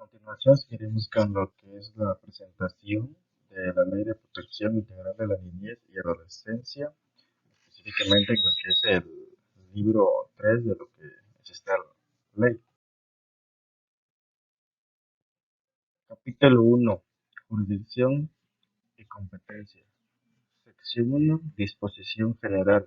continuación seguiremos con lo que es la presentación de la Ley de Protección Integral de la Niñez y Adolescencia, específicamente en lo que es el libro 3 de lo que es esta ley. Capítulo 1. Jurisdicción y competencia. Sección 1. Disposición general.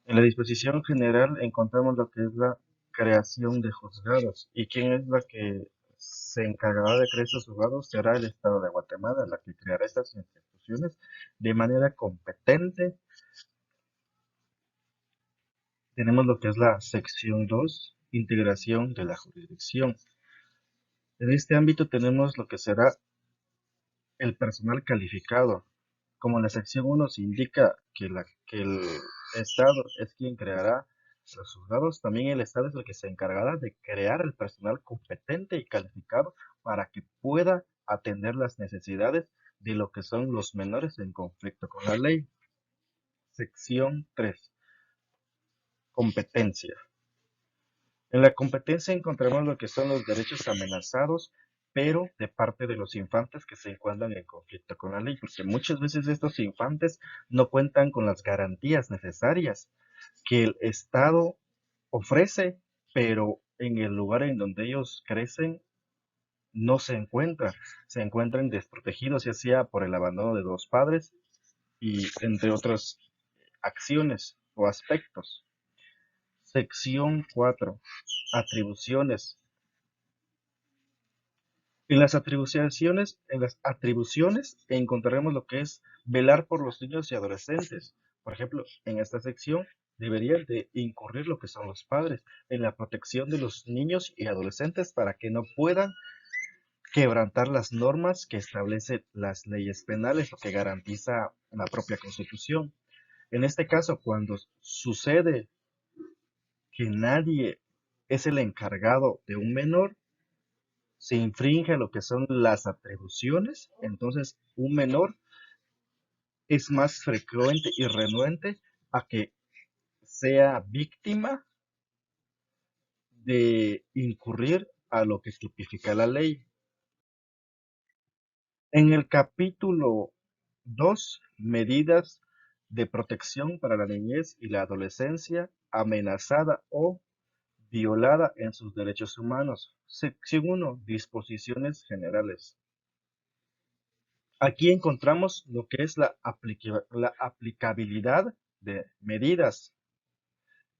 En la disposición general encontramos lo que es la creación de juzgados. ¿Y quién es la que se encargará de crear estos juzgados? Será el Estado de Guatemala, la que creará estas instituciones de manera competente. Tenemos lo que es la sección 2, integración de la jurisdicción. En este ámbito tenemos lo que será el personal calificado. Como en la sección 1 se indica que el Estado es quien creará los juzgados, también el Estado es el que se encargará de crear el personal competente y calificado para que pueda atender las necesidades de lo que son los menores en conflicto con la ley. Sección 3. Competencia. En la competencia encontramos lo que son los derechos amenazados, pero de parte de los infantes que se encuentran en conflicto con la ley, porque muchas veces estos infantes no cuentan con las garantías necesarias que el Estado ofrece, pero en el lugar en donde ellos crecen no se encuentran desprotegidos, ya sea por el abandono de los padres y entre otras acciones o aspectos. Sección 4. Atribuciones. En las atribuciones encontraremos lo que es velar por los niños y adolescentes. Por ejemplo, en esta sección deberían de incurrir lo que son los padres en la protección de los niños y adolescentes para que no puedan quebrantar las normas que establecen las leyes penales o que garantiza la propia Constitución. En este caso, cuando sucede que nadie es el encargado de un menor, se infringe lo que son las atribuciones, entonces un menor es más frecuente y renuente a que sea víctima de incurrir a lo que tipifica la ley. En el capítulo 2, medidas de protección para la niñez y la adolescencia amenazada o violada en sus derechos humanos. Sección 1, disposiciones generales. Aquí encontramos lo que es la aplicabilidad de medidas.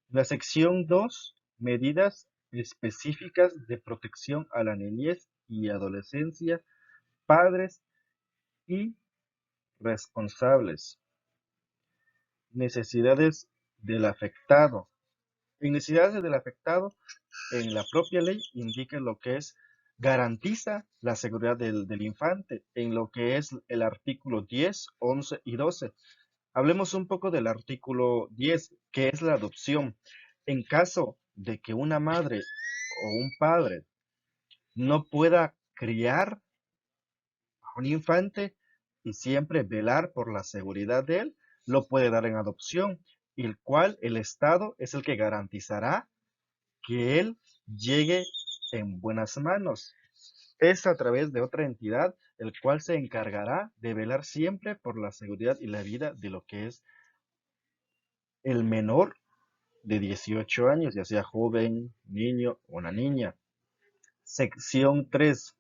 La sección 2, medidas específicas de protección a la niñez y adolescencia, padres y responsables. Necesidades del afectado. En necesidades del afectado, en la propia ley indica lo que es garantiza la seguridad del infante, en lo que es el artículo 10, 11 y 12. Hablemos un poco del artículo 10, que es la adopción. En caso de que una madre o un padre no pueda criar a un infante y siempre velar por la seguridad de él, lo puede dar en adopción, el cual el Estado es el que garantizará que él llegue en buenas manos. Es a través de otra entidad el cual se encargará de velar siempre por la seguridad y la vida de lo que es el menor de 18 años, ya sea joven, niño o una niña. Sección 3.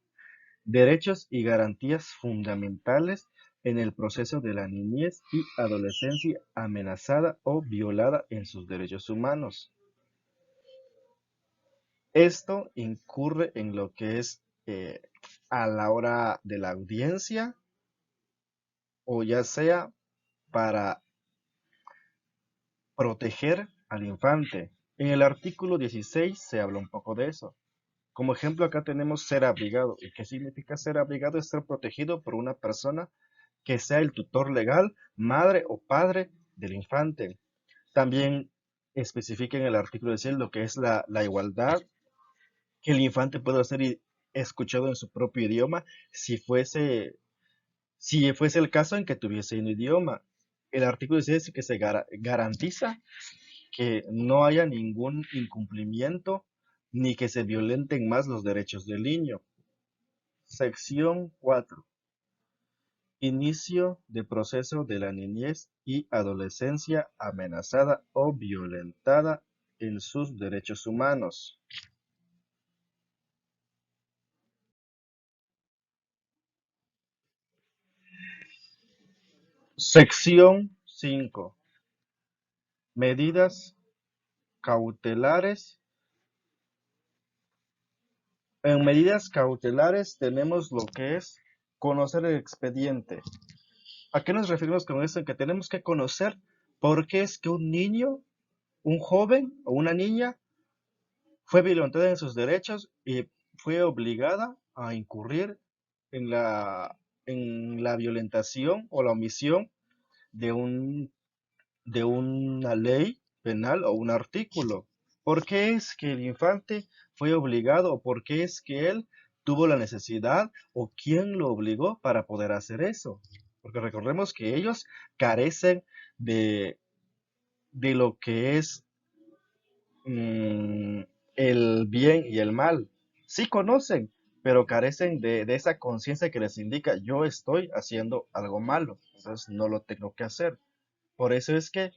Derechos y garantías fundamentales en el proceso de la niñez y adolescencia amenazada o violada en sus derechos humanos. Esto incurre en lo que es a la hora de la audiencia o ya sea para proteger al infante. En el artículo 16 se habla un poco de eso. Como ejemplo, acá tenemos ser abrigado. ¿Y qué significa ser abrigado? Es ser protegido por una persona que sea el tutor legal, madre o padre del infante. También especifica en el artículo 16 lo que es la igualdad, que el infante pueda ser escuchado en su propio idioma si fuese el caso en que tuviese un idioma. El artículo 16 dice que se garantiza que no haya ningún incumplimiento ni que se violenten más los derechos del niño. Sección 4. Inicio de proceso de la niñez y adolescencia amenazada o violentada en sus derechos humanos. Sección 5. Medidas cautelares. En medidas cautelares tenemos lo que es conocer el expediente. ¿A qué nos referimos con esto? Que tenemos que conocer por qué es que un niño, un joven o una niña fue violentada en sus derechos y fue obligada a incurrir en la violentación o la omisión de de una ley penal o un artículo. ¿Por qué es que el infante fue obligado o por qué es que él tuvo la necesidad o quién lo obligó para poder hacer eso? Porque recordemos que ellos carecen de, de lo que es mm, el bien y el mal. Sí conocen, pero carecen de esa conciencia que les indica, yo estoy haciendo algo malo, entonces no lo tengo que hacer. Por eso es que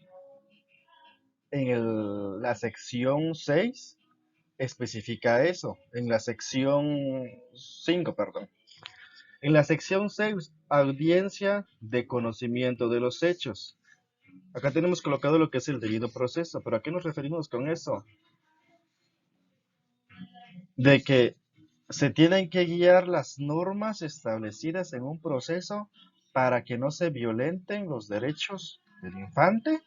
en la sección 6 especifica eso, en la sección 5, perdón. En la sección 6, audiencia de conocimiento de los hechos. Acá tenemos colocado lo que es el debido proceso, pero ¿a qué nos referimos con eso? De que se tienen que guiar las normas establecidas en un proceso para que no se violenten los derechos del infante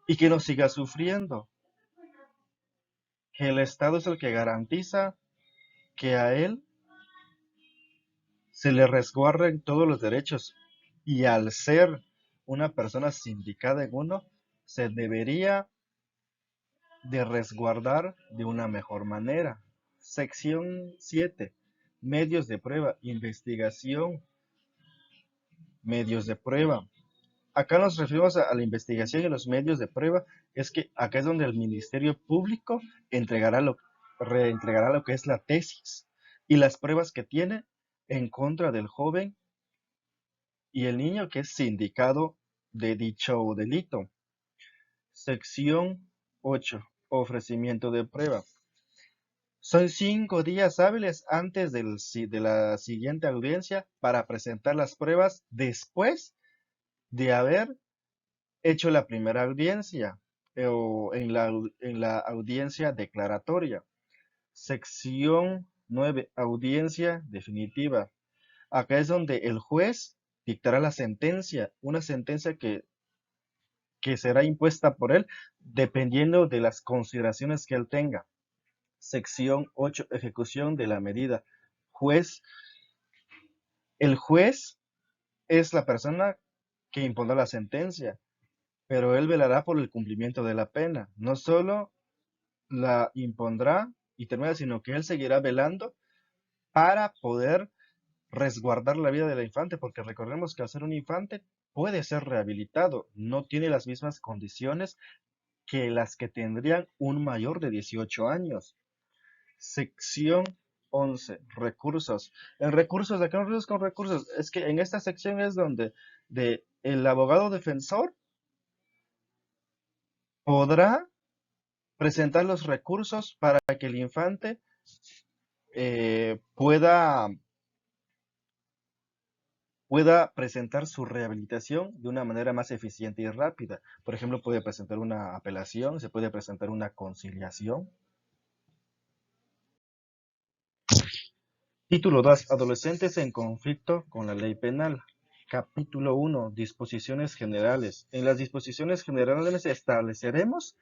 y que no siga sufriendo. Que el Estado es el que garantiza que a él se le resguarden todos los derechos y al ser una persona sindicada en uno, se debería de resguardar de una mejor manera. Sección 7. Medios de prueba, investigación, medios de prueba. Acá nos referimos a la investigación y los medios de prueba, es que acá es donde el Ministerio Público reentregará lo que es la tesis y las pruebas que tiene en contra del joven y el niño que es sindicado de dicho delito. Sección 8. Ofrecimiento de prueba. Son 5 días hábiles antes de la siguiente audiencia para presentar las pruebas después de haber hecho la primera audiencia o en la audiencia declaratoria. Sección 9. Audiencia definitiva. Acá es donde el juez dictará la sentencia, una sentencia que será impuesta por él dependiendo de las consideraciones que él tenga. Sección 8. Ejecución de la medida. Juez. El juez es la persona que impondrá la sentencia, pero él velará por el cumplimiento de la pena. No solo la impondrá y termina, sino que él seguirá velando para poder resguardar la vida del infante, porque recordemos que al ser un infante puede ser rehabilitado, no tiene las mismas condiciones que las que tendrían un mayor de 18 años. Sección 11. Recursos. En recursos, ¿de qué nos referimos con recursos? Es que en esta sección es donde el abogado defensor podrá presentar los recursos para que el infante pueda presentar su rehabilitación de una manera más eficiente y rápida. Por ejemplo, puede presentar una apelación, se puede presentar una conciliación. Título 2. Adolescentes en conflicto con la ley penal. Capítulo 1. Disposiciones generales. En las disposiciones generales estableceremos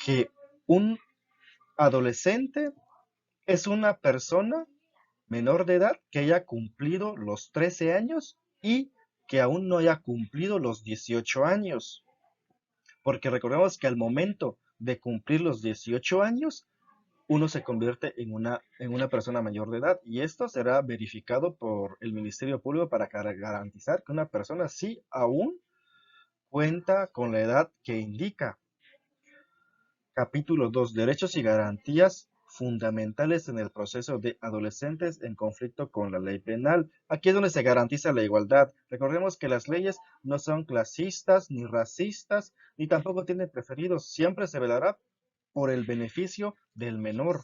que un adolescente es una persona menor de edad que haya cumplido los 13 años y que aún no haya cumplido los 18 años. Porque recordemos que al momento de cumplir los 18 años, uno se convierte en una persona mayor de edad y esto será verificado por el Ministerio Público para garantizar que una persona sí aún cuenta con la edad que indica. Capítulo 2. Derechos y garantías fundamentales en el proceso de adolescentes en conflicto con la ley penal. Aquí es donde se garantiza la igualdad. Recordemos que las leyes no son clasistas ni racistas, ni tampoco tienen preferidos. Siempre se velará por el beneficio del menor.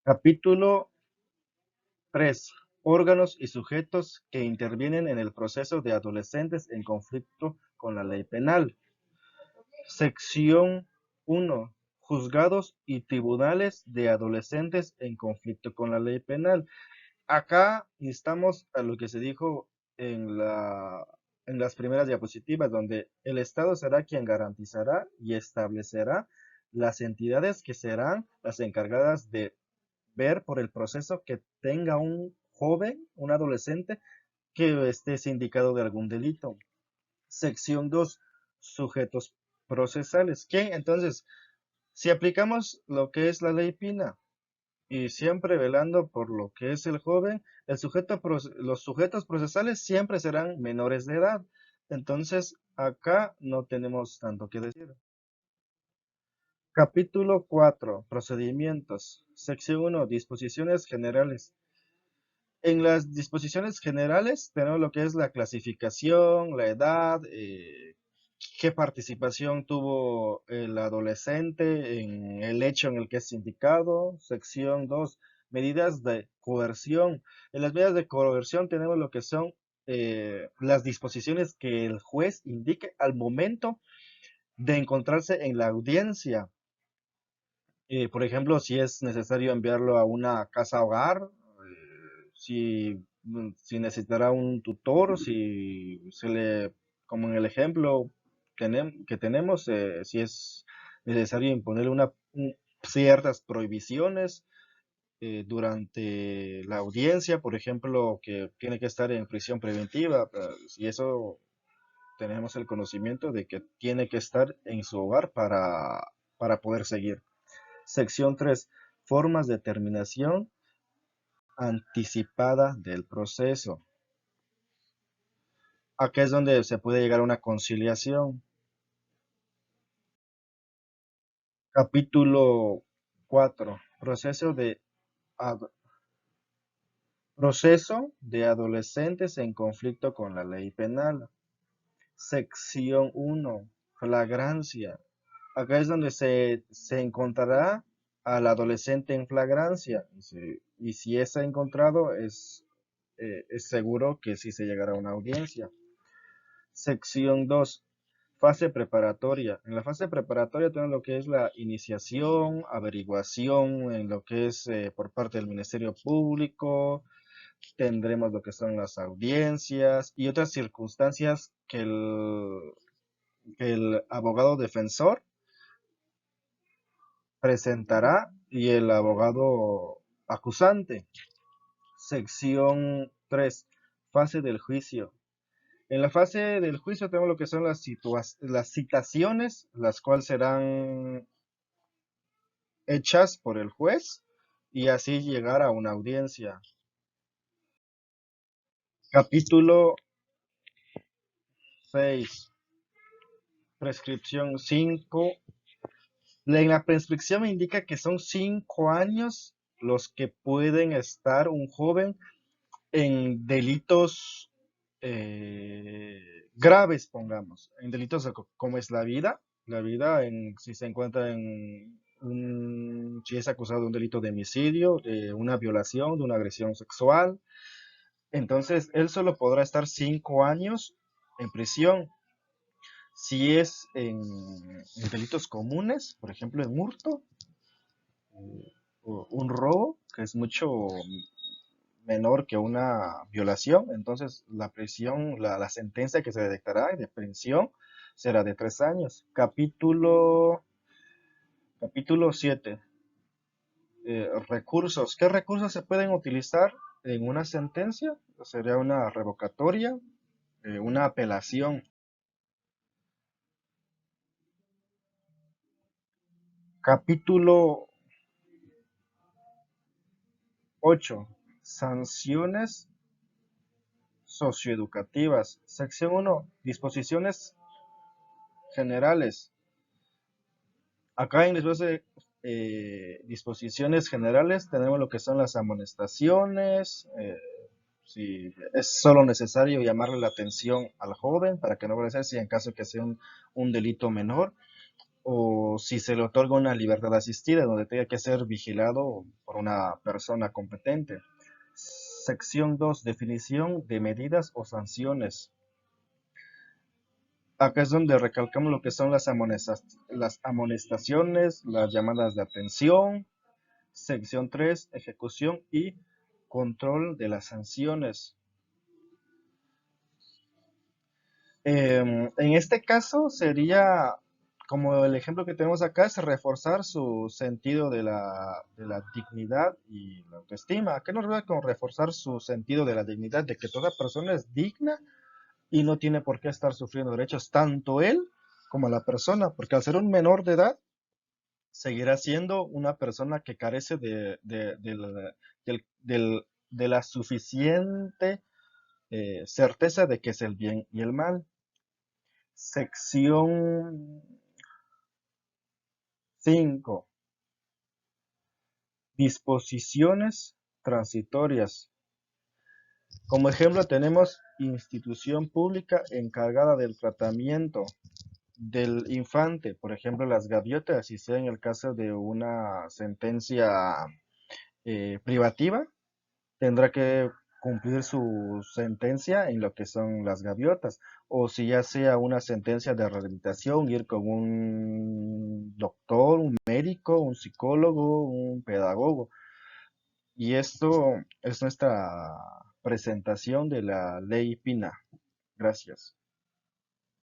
Capítulo 3. Órganos y sujetos que intervienen en el proceso de adolescentes en conflicto con la ley penal. Sección 1. Juzgados y tribunales de adolescentes en conflicto con la ley penal. Acá instamos a lo que se dijo en las primeras diapositivas, donde el Estado será quien garantizará y establecerá las entidades que serán las encargadas de ver por el proceso que tenga un joven, un adolescente, que esté sindicado de algún delito. Sección 2. Sujetos procesales. ¿Quién? Entonces, si aplicamos lo que es la ley Pina y siempre velando por lo que es el joven, los sujetos procesales siempre serán menores de edad. Entonces, acá no tenemos tanto que decir. Capítulo 4. Procedimientos. Sección 1. Disposiciones generales. En las disposiciones generales tenemos lo que es la clasificación, la edad, qué participación tuvo el adolescente en el hecho en el que es indicado. Sección 2, medidas de coerción. En las medidas de coerción tenemos lo que son las disposiciones que el juez indique al momento de encontrarse en la audiencia. Por ejemplo, si es necesario enviarlo a una casa hogar, si necesitará un tutor, si se le, como en el ejemplo que tenemos, si es necesario imponerle ciertas prohibiciones durante la audiencia, por ejemplo, que tiene que estar en prisión preventiva, si eso tenemos el conocimiento de que tiene que estar en su hogar para poder seguir. Sección 3. Formas de terminación anticipada del proceso. Acá es donde se puede llegar a una conciliación. Capítulo 4. Proceso de adolescentes en conflicto con la ley penal. Sección 1. Flagrancia. Acá es donde se encontrará al adolescente en flagrancia. Y si es encontrado, es seguro que sí se llegará a una audiencia. Sección 2. Fase preparatoria. En la fase preparatoria tenemos lo que es la iniciación, averiguación, en lo que es por parte del Ministerio Público, tendremos lo que son las audiencias y otras circunstancias que el abogado defensor presentará y el abogado acusante. Sección 3. Fase del juicio. En la fase del juicio tenemos lo que son las citaciones, las cuales serán hechas por el juez y así llegar a una audiencia. Capítulo 6. Prescripción 5. En la prescripción me indica que son 5 años los que pueden estar un joven en delitos graves, pongamos, en delitos como es la vida si se encuentra si es acusado de un delito de homicidio, de una violación, de una agresión sexual, entonces él solo podrá estar 5 años en prisión. Si es en delitos comunes, por ejemplo en hurto, o un robo, que es mucho menor que una violación, entonces la sentencia que se dictará de prisión será de 3 años. Capítulo 7. Recursos. ¿Qué recursos se pueden utilizar en una sentencia? Sería una revocatoria, una apelación. Capítulo 8. Sanciones socioeducativas. Sección 1. Disposiciones generales. Acá en después de disposiciones generales tenemos lo que son las amonestaciones, si es solo necesario llamarle la atención al joven para que no vaya a ser si en caso que sea un delito menor, o si se le otorga una libertad asistida donde tenga que ser vigilado por una persona competente. Sección 2, definición de medidas o sanciones. Acá es donde recalcamos lo que son las amonestaciones, las llamadas de atención. Sección 3, ejecución y control de las sanciones. En este caso sería, como el ejemplo que tenemos acá, es reforzar su sentido de la dignidad y la autoestima. ¿A qué nos refiere con reforzar su sentido de la dignidad? De que toda persona es digna y no tiene por qué estar sufriendo derechos, tanto él como la persona, porque al ser un menor de edad, seguirá siendo una persona que carece de la suficiente certeza de que es el bien y el mal. Sección 5. Disposiciones transitorias. Como ejemplo tenemos institución pública encargada del tratamiento del infante, por ejemplo las gaviotas, si sea en el caso de una sentencia privativa, tendrá que cumplir su sentencia en lo que son las gaviotas, o si ya sea una sentencia de rehabilitación, ir con un doctor, un médico, un psicólogo, un pedagogo. Y esto es nuestra presentación de la ley Pina. Gracias.